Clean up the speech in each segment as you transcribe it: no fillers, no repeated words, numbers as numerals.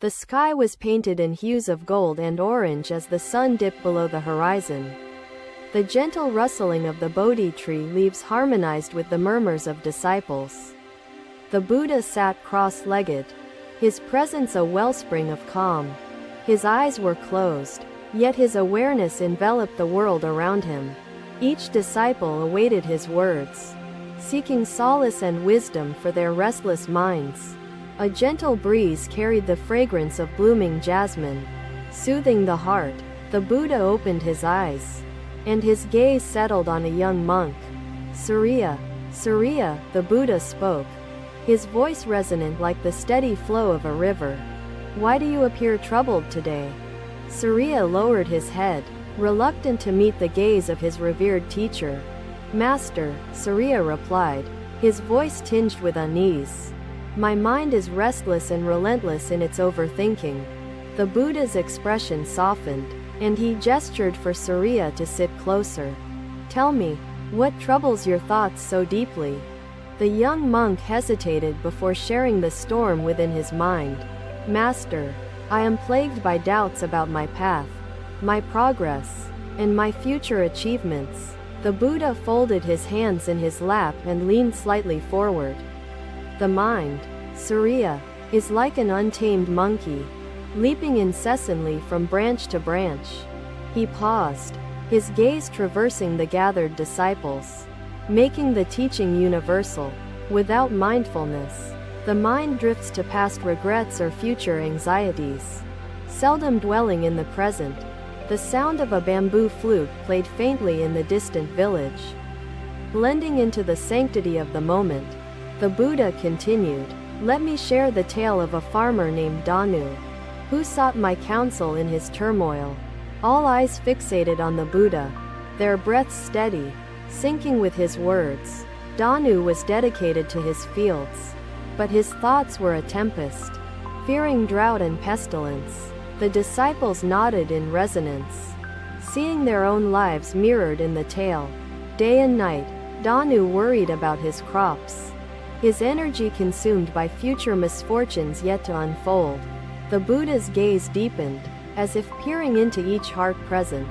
The sky was painted in hues of gold and orange as the sun dipped below the horizon. The gentle rustling of the Bodhi tree leaves harmonized with the murmurs of disciples. The Buddha sat cross-legged, his presence a wellspring of calm. His eyes were closed, yet his awareness enveloped the world around him. Each disciple awaited his words, seeking solace and wisdom for their restless minds. A gentle breeze carried the fragrance of blooming jasmine, soothing the heart. The Buddha opened his eyes, and his gaze settled on a young monk. Surya, Surya, the Buddha spoke, his voice resonant like the steady flow of a river. Why do you appear troubled today? Surya lowered his head, reluctant to meet the gaze of his revered teacher. Master, Surya replied, his voice tinged with unease. My mind is restless and relentless in its overthinking. The Buddha's expression softened, and he gestured for Surya to sit closer. Tell me, what troubles your thoughts so deeply? The young monk hesitated before sharing the storm within his mind. Master, I am plagued by doubts about my path, my progress, and my future achievements. The Buddha folded his hands in his lap and leaned slightly forward. The mind, Surya, is like an untamed monkey, leaping incessantly from branch to branch. He paused, his gaze traversing the gathered disciples, making the teaching universal. Without mindfulness, the mind drifts to past regrets or future anxieties, seldom dwelling in the present. The sound of a bamboo flute played faintly in the distant village. Blending into the sanctity of the moment, the Buddha continued, let me share the tale of a farmer named Danu, who sought my counsel in his turmoil. All eyes fixated on the Buddha, their breaths steady, syncing with his words. Danu was dedicated to his fields, but his thoughts were a tempest, fearing drought and pestilence. The disciples nodded in resonance, seeing their own lives mirrored in the tale. Day and night, Danu worried about his crops, his energy consumed by future misfortunes yet to unfold. The Buddha's gaze deepened, as if peering into each heart present.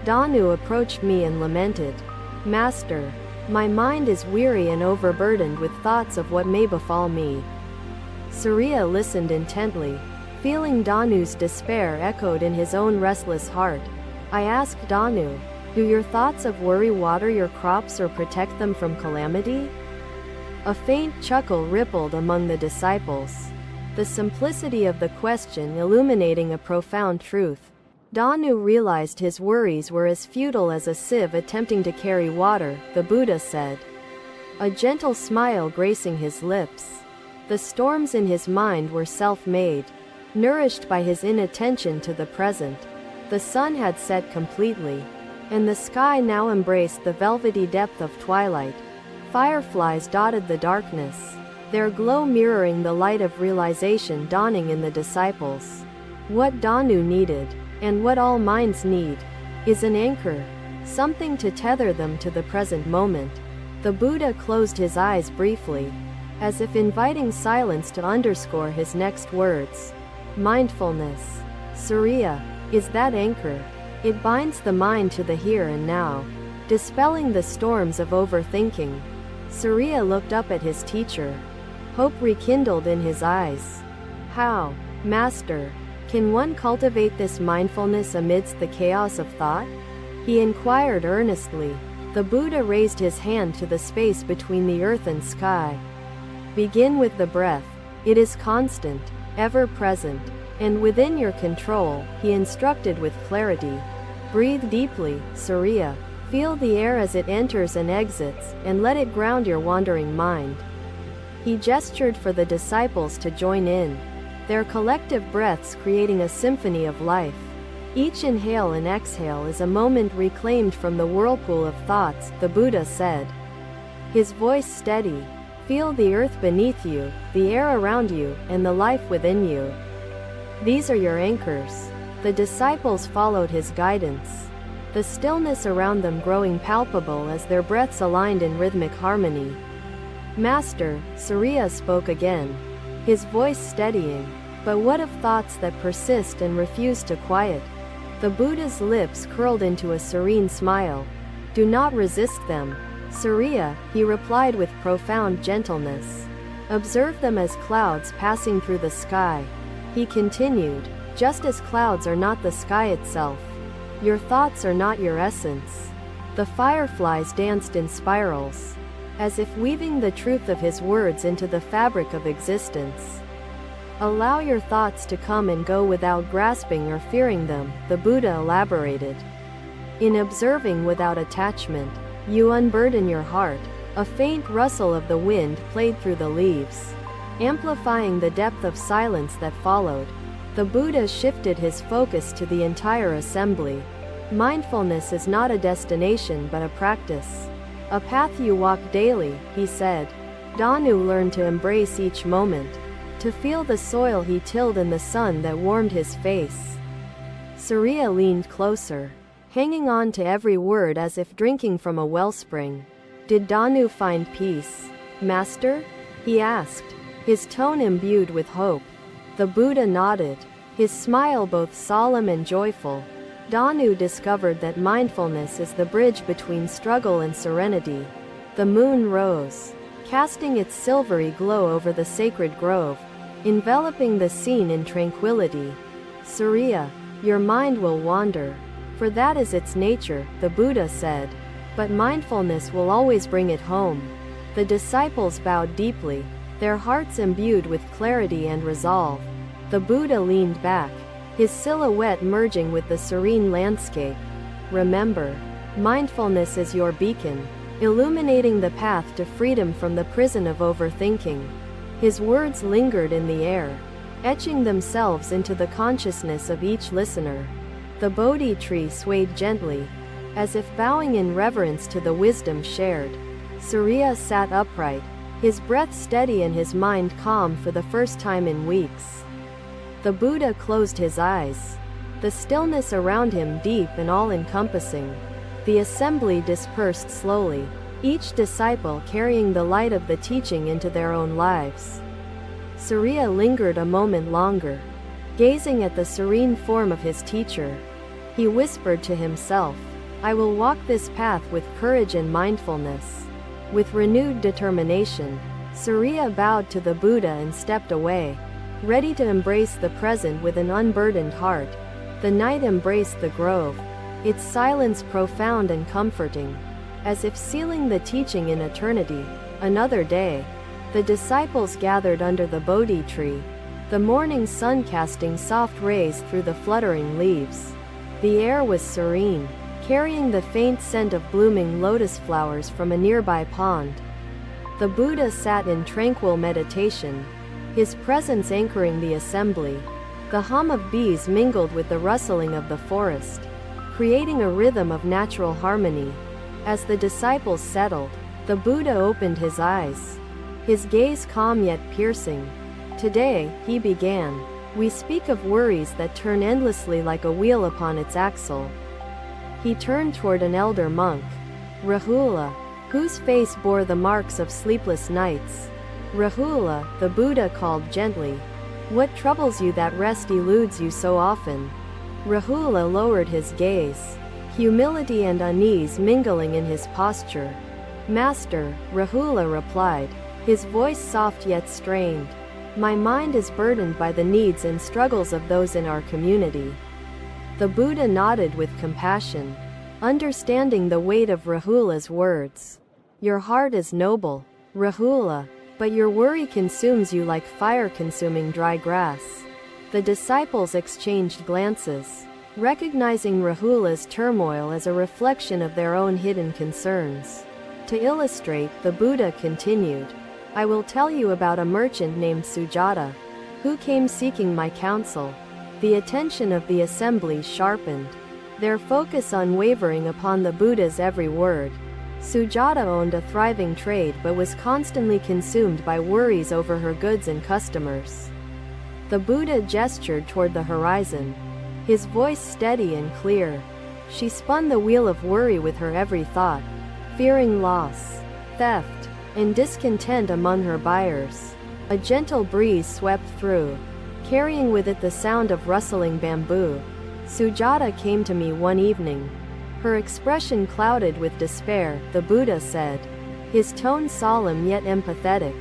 Danu approached me and lamented, Master, my mind is weary and overburdened with thoughts of what may befall me. Surya listened intently, feeling Danu's despair echoed in his own restless heart. I asked Danu, do your thoughts of worry water your crops or protect them from calamity? A faint chuckle rippled among the disciples, the simplicity of the question illuminating a profound truth. Danu realized his worries were as futile as a sieve attempting to carry water, the Buddha said, a gentle smile gracing his lips. The storms in his mind were self-made, nourished by his inattention to the present. The sun had set completely, and the sky now embraced the velvety depth of twilight. Fireflies dotted the darkness, their glow mirroring the light of realization dawning in the disciples. What Danu needed, and what all minds need, is an anchor, something to tether them to the present moment. The Buddha closed his eyes briefly, as if inviting silence to underscore his next words. Mindfulness, Surya, is that anchor. It binds the mind to the here and now, dispelling the storms of overthinking. Surya looked up at his teacher, hope rekindled in his eyes. How, Master, can one cultivate this mindfulness amidst the chaos of thought? He inquired earnestly. The Buddha raised his hand to the space between the earth and sky. Begin with the breath. It is constant, ever present, and within your control, he instructed with clarity. Breathe deeply, Surya. Feel the air as it enters and exits, and let it ground your wandering mind. He gestured for the disciples to join in, their collective breaths creating a symphony of life. Each inhale and exhale is a moment reclaimed from the whirlpool of thoughts, the Buddha said, his voice steady. Feel the earth beneath you, the air around you, and the life within you. These are your anchors. The disciples followed his guidance, the stillness around them growing palpable as their breaths aligned in rhythmic harmony. Master, Surya spoke again, his voice steadying. But what of thoughts that persist and refuse to quiet? The Buddha's lips curled into a serene smile. Do not resist them, Surya, he replied with profound gentleness. Observe them as clouds passing through the sky. He continued, just as clouds are not the sky itself. Your thoughts are not your essence. The fireflies danced in spirals, as if weaving the truth of his words into the fabric of existence. Allow your thoughts to come and go without grasping or fearing them, the Buddha elaborated. In observing without attachment, you unburden your heart. A faint rustle of the wind played through the leaves, amplifying the depth of silence that followed. The Buddha shifted his focus to the entire assembly. Mindfulness is not a destination but a practice. A path you walk daily, he said. Danu learned to embrace each moment, to feel the soil he tilled and the sun that warmed his face. Surya leaned closer, hanging on to every word as if drinking from a wellspring. Did Danu find peace, Master? He asked, his tone imbued with hope. The Buddha nodded, his smile both solemn and joyful. Danu discovered that mindfulness is the bridge between struggle and serenity. The moon rose, casting its silvery glow over the sacred grove, enveloping the scene in tranquility. Surya, your mind will wander, for that is its nature, the Buddha said. But mindfulness will always bring it home. The disciples bowed deeply, their hearts imbued with clarity and resolve. The Buddha leaned back, his silhouette merging with the serene landscape. Remember, mindfulness is your beacon, illuminating the path to freedom from the prison of overthinking. His words lingered in the air, etching themselves into the consciousness of each listener. The Bodhi tree swayed gently, as if bowing in reverence to the wisdom shared. Surya sat upright, his breath steady and his mind calm for the first time in weeks. The Buddha closed his eyes, the stillness around him deep and all-encompassing. The assembly dispersed slowly, each disciple carrying the light of the teaching into their own lives. Surya lingered a moment longer, gazing at the serene form of his teacher. He whispered to himself, I will walk this path with courage and mindfulness. With renewed determination, Surya bowed to the Buddha and stepped away, ready to embrace the present with an unburdened heart. The night embraced the grove, its silence profound and comforting, as if sealing the teaching in eternity. Another day, the disciples gathered under the Bodhi tree, the morning sun casting soft rays through the fluttering leaves. The air was serene, carrying the faint scent of blooming lotus flowers from a nearby pond. The Buddha sat in tranquil meditation, his presence anchoring the assembly. The hum of bees mingled with the rustling of the forest, creating a rhythm of natural harmony. As the disciples settled, the Buddha opened his eyes, his gaze calm yet piercing. Today, he began, we speak of worries that turn endlessly like a wheel upon its axle. He turned toward an elder monk, Rahula, whose face bore the marks of sleepless nights. Rahula, the Buddha called gently, what troubles you that rest eludes you so often? Rahula lowered his gaze, humility and unease mingling in his posture. Master, Rahula replied, his voice soft yet strained. My mind is burdened by the needs and struggles of those in our community. The Buddha nodded with compassion, understanding the weight of Rahula's words. Your heart is noble, Rahula, but your worry consumes you like fire consuming dry grass. The disciples exchanged glances, recognizing Rahula's turmoil as a reflection of their own hidden concerns. To illustrate, the Buddha continued, I will tell you about a merchant named Sujata, who came seeking my counsel. The attention of the assembly sharpened, their focus unwavering upon the Buddha's every word. Sujata owned a thriving trade but was constantly consumed by worries over her goods and customers. The Buddha gestured toward the horizon, his voice steady and clear. She spun the wheel of worry with her every thought, fearing loss, theft, and discontent among her buyers. A gentle breeze swept through, carrying with it the sound of rustling bamboo. Sujata came to me one evening. Her expression clouded with despair, the Buddha said, his tone solemn yet empathetic.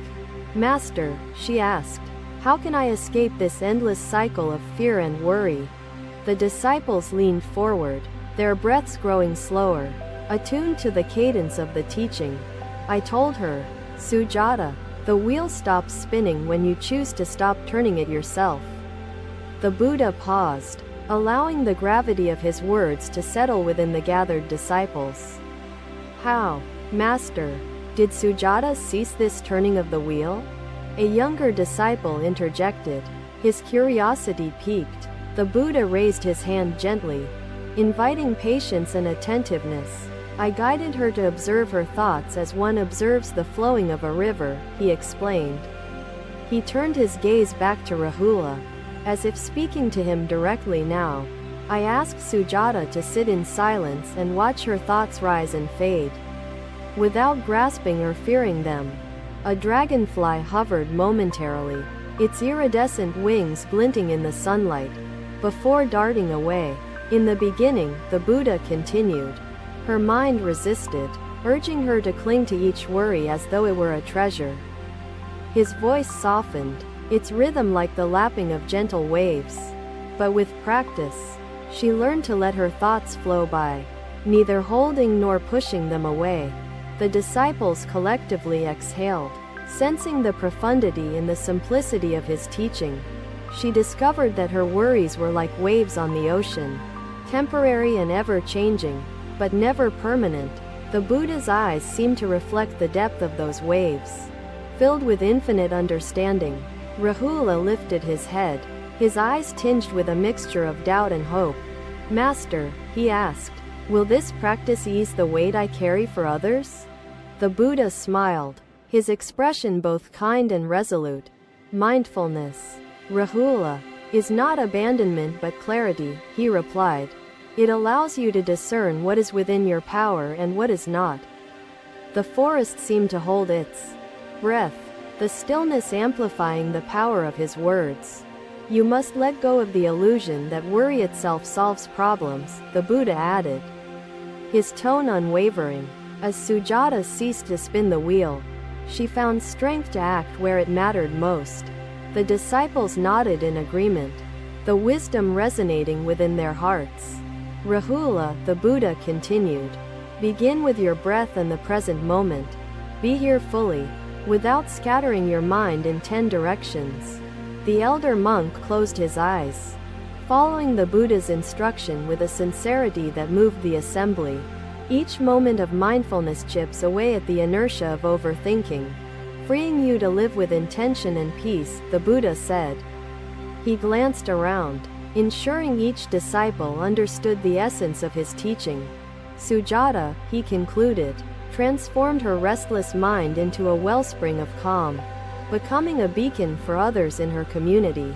Master, she asked, how can I escape this endless cycle of fear and worry? The disciples leaned forward, their breaths growing slower, attuned to the cadence of the teaching. I told her, Sujata, the wheel stops spinning when you choose to stop turning it yourself. The Buddha paused, allowing the gravity of his words to settle within the gathered disciples. How, Master, did Sujata cease this turning of the wheel? A younger disciple interjected, his curiosity piqued. The Buddha raised his hand gently, inviting patience and attentiveness. I guided her to observe her thoughts as one observes the flowing of a river, he explained. He turned his gaze back to Rahula, as if speaking to him directly now. I asked Sujata to sit in silence and watch her thoughts rise and fade. Without grasping or fearing them, a dragonfly hovered momentarily, its iridescent wings glinting in the sunlight, before darting away. In the beginning, the Buddha continued. Her mind resisted, urging her to cling to each worry as though it were a treasure. His voice softened, its rhythm like the lapping of gentle waves. But with practice, she learned to let her thoughts flow by, neither holding nor pushing them away. The disciples collectively exhaled, sensing the profundity in the simplicity of his teaching. She discovered that her worries were like waves on the ocean, temporary and ever-changing, but never permanent. The Buddha's eyes seemed to reflect the depth of those waves, filled with infinite understanding. Rahula lifted his head, his eyes tinged with a mixture of doubt and hope. Master, he asked, will this practice ease the weight I carry for others? The Buddha smiled, his expression both kind and resolute. Mindfulness, Rahula, is not abandonment but clarity, he replied. It allows you to discern what is within your power and what is not. The forest seemed to hold its breath, the stillness amplifying the power of his words. You must let go of the illusion that worry itself solves problems, the Buddha added, his tone unwavering. As Sujata ceased to spin the wheel, she found strength to act where it mattered most. The disciples nodded in agreement, the wisdom resonating within their hearts. Rahula, the Buddha continued, begin with your breath and the present moment. Be here fully, without scattering your mind in 10 directions. The elder monk closed his eyes, following the Buddha's instruction with a sincerity that moved the assembly. Each moment of mindfulness chips away at the inertia of overthinking, freeing you to live with intention and peace, the Buddha said. He glanced around, ensuring each disciple understood the essence of his teaching. Sujata, he concluded, transformed her restless mind into a wellspring of calm, becoming a beacon for others in her community.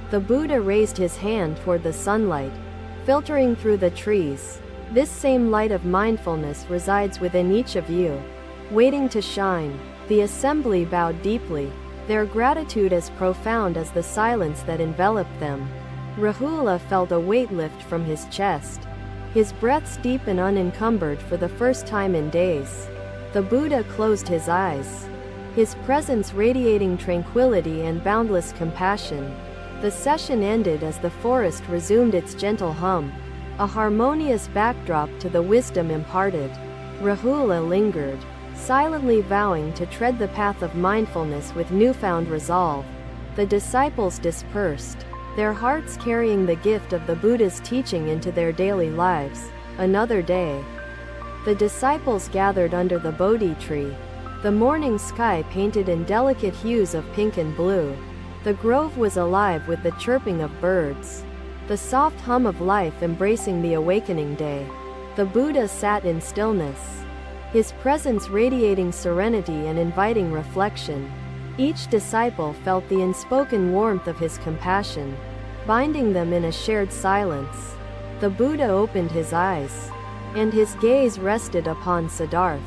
The Buddha raised his hand toward the sunlight, filtering through the trees. This same light of mindfulness resides within each of you, waiting to shine. The assembly bowed deeply, their gratitude as profound as the silence that enveloped them. Rahula felt a weight lift from his chest, his breaths deep and unencumbered for the first time in days. The Buddha closed his eyes, his presence radiating tranquility and boundless compassion. The session ended as the forest resumed its gentle hum, a harmonious backdrop to the wisdom imparted. Rahula lingered, silently vowing to tread the path of mindfulness with newfound resolve. The disciples dispersed, their hearts carrying the gift of the Buddha's teaching into their daily lives. Another day, the disciples gathered under the Bodhi tree, the morning sky painted in delicate hues of pink and blue. The grove was alive with the chirping of birds, the soft hum of life embracing the awakening day. The Buddha sat in stillness, his presence radiating serenity and inviting reflection. Each disciple felt the unspoken warmth of his compassion, binding them in a shared silence. The Buddha opened his eyes, and his gaze rested upon Siddharth,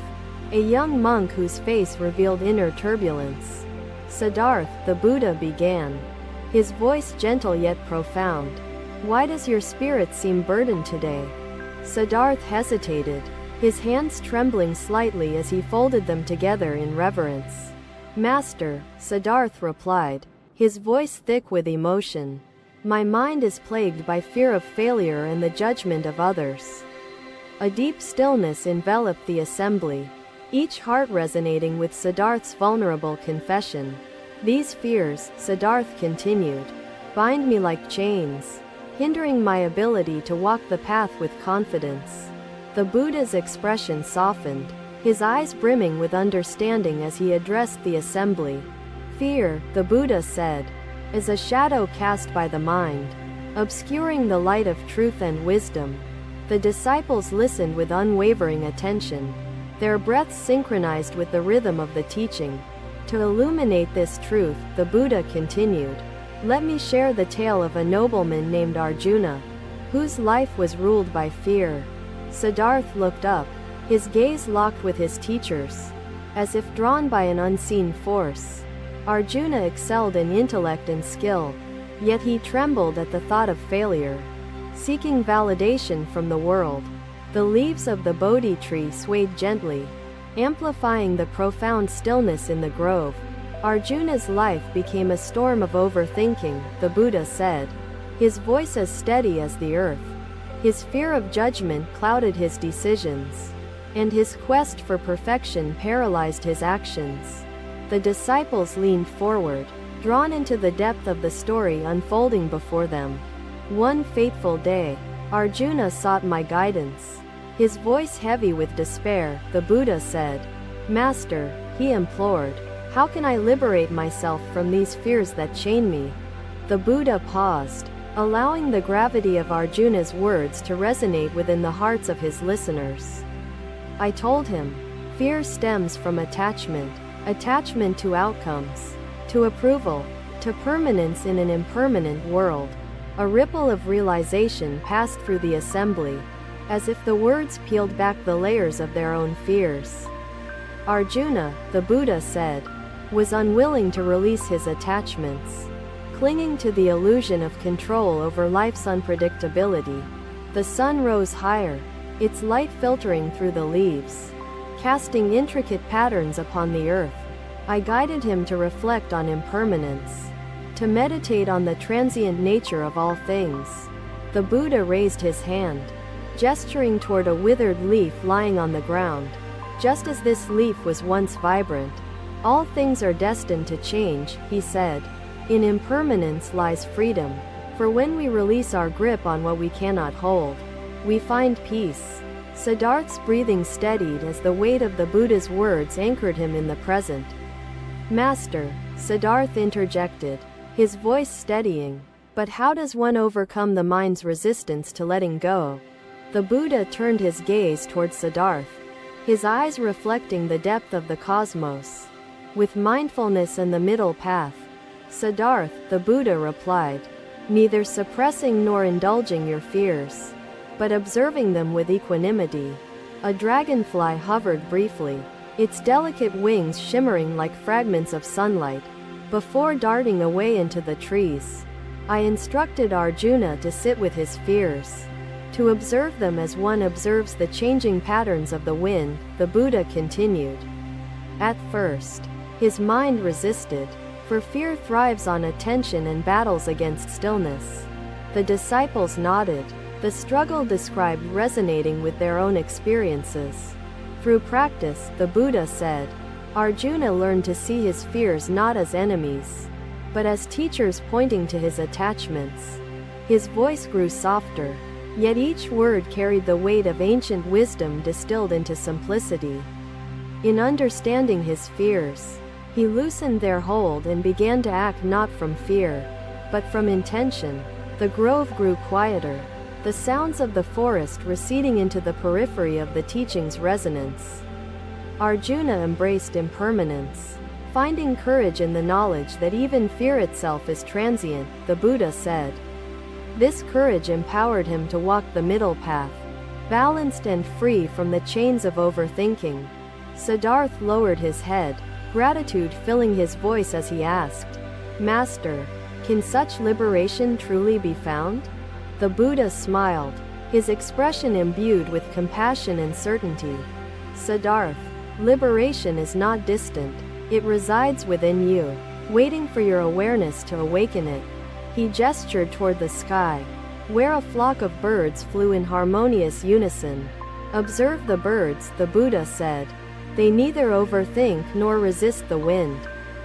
a young monk whose face revealed inner turbulence. Siddharth, the Buddha began, his voice gentle yet profound. Why does your spirit seem burdened today? Siddhartha hesitated, his hands trembling slightly as he folded them together in reverence. Master, Siddhartha replied, his voice thick with emotion. My mind is plagued by fear of failure and the judgment of others. A deep stillness enveloped the assembly, each heart resonating with Siddhartha's vulnerable confession. These fears, Siddhartha continued, bind me like chains, hindering my ability to walk the path with confidence. The Buddha's expression softened, his eyes brimming with understanding as he addressed the assembly. Fear, the Buddha said, is a shadow cast by the mind, obscuring the light of truth and wisdom. The disciples listened with unwavering attention, their breaths synchronized with the rhythm of the teaching. To illuminate this truth, the Buddha continued, let me share the tale of a nobleman named Arjuna, whose life was ruled by fear. Siddhartha looked up, his gaze locked with his teacher's, as if drawn by an unseen force. Arjuna excelled in intellect and skill, yet he trembled at the thought of failure. Seeking validation from the world, the leaves of the Bodhi tree swayed gently, amplifying the profound stillness in the grove. Arjuna's life became a storm of overthinking, the Buddha said, his voice as steady as the earth. His fear of judgment clouded his decisions, and his quest for perfection paralyzed his actions. The disciples leaned forward, drawn into the depth of the story unfolding before them. One fateful day, Arjuna sought my guidance. His voice heavy with despair, the Buddha said, Master, he implored, how can I liberate myself from these fears that chain me? The Buddha paused, allowing the gravity of Arjuna's words to resonate within the hearts of his listeners. I told him, fear stems from attachment to outcomes, to approval, to permanence in an impermanent world. A ripple of realization passed through the assembly, as if the words peeled back the layers of their own fears. Arjuna, the Buddha said, was unwilling to release his attachments, clinging to the illusion of control over life's unpredictability. The sun rose higher, its light filtering through the leaves, casting intricate patterns upon the earth. I guided him to reflect on impermanence, to meditate on the transient nature of all things. The Buddha raised his hand, gesturing toward a withered leaf lying on the ground. Just as this leaf was once vibrant, all things are destined to change, he said. In impermanence lies freedom, for when we release our grip on what we cannot hold, we find peace. Siddhartha's breathing steadied as the weight of the Buddha's words anchored him in the present. Master, Siddhartha interjected, his voice steadying, but how does one overcome the mind's resistance to letting go? The Buddha turned his gaze toward Siddhartha, his eyes reflecting the depth of the cosmos. With mindfulness and the middle path, Siddhartha, the Buddha replied, neither suppressing nor indulging your fears, but observing them with equanimity. A dragonfly hovered briefly, its delicate wings shimmering like fragments of sunlight, before darting away into the trees. I instructed Arjuna to sit with his fears, to observe them as one observes the changing patterns of the wind, the Buddha continued. At first, his mind resisted, for fear thrives on attention and battles against stillness. The disciples nodded, the struggle described resonating with their own experiences. Through practice, the Buddha said, Arjuna learned to see his fears not as enemies, but as teachers pointing to his attachments. His voice grew softer, yet each word carried the weight of ancient wisdom distilled into simplicity. In understanding his fears, he loosened their hold and began to act not from fear, but from intention. The grove grew quieter, the sounds of the forest receding into the periphery of the teaching's resonance. Arjuna embraced impermanence, finding courage in the knowledge that even fear itself is transient, the Buddha said. This courage empowered him to walk the middle path, balanced and free from the chains of overthinking. Siddhartha lowered his head, gratitude filling his voice as he asked, Master, Can such liberation truly be found? The Buddha smiled, his expression imbued with compassion and certainty. Siddhartha, liberation is not distant. It resides within you, waiting for your awareness to awaken it. He gestured toward the sky, where a flock of birds flew in harmonious unison. Observe the birds, the Buddha said. They neither overthink nor resist the wind.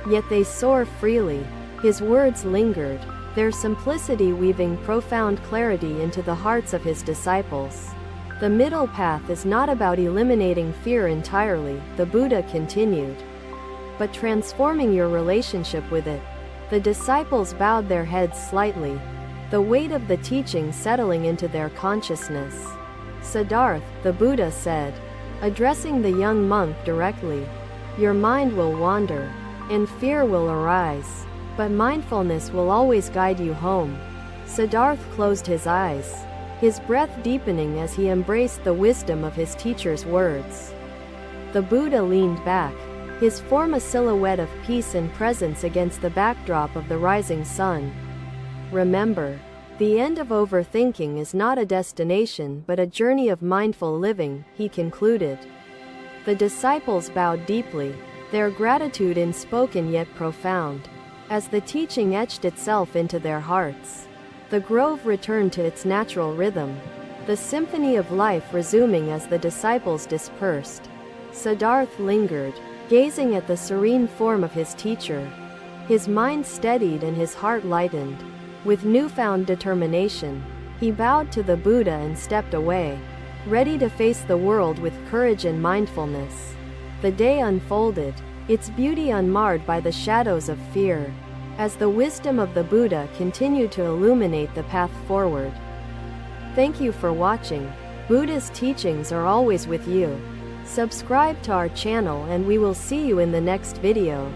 Yet they soar freely. His words lingered, their simplicity weaving profound clarity into the hearts of his disciples. The middle path is not about eliminating fear entirely, the Buddha continued, but transforming your relationship with it. The disciples bowed their heads slightly, the weight of the teaching settling into their consciousness. Siddhartha, the Buddha said, addressing the young monk directly, your mind will wander, and fear will arise, but mindfulness will always guide you home. Siddhartha closed his eyes, his breath deepening as he embraced the wisdom of his teacher's words. The Buddha leaned back, his form a silhouette of peace and presence against the backdrop of the rising sun. Remember, the end of overthinking is not a destination but a journey of mindful living, he concluded. The disciples bowed deeply, their gratitude unspoken yet profound. As the teaching etched itself into their hearts, the grove returned to its natural rhythm, the symphony of life resuming as the disciples dispersed. Siddhartha lingered, gazing at the serene form of his teacher. His mind steadied and his heart lightened. With newfound determination, he bowed to the Buddha and stepped away, ready to face the world with courage and mindfulness. The day unfolded, its beauty unmarred by the shadows of fear, as the wisdom of the Buddha continued to illuminate the path forward. Thank you for watching. Buddha's teachings are always with you. Subscribe to our channel and we will see you in the next video.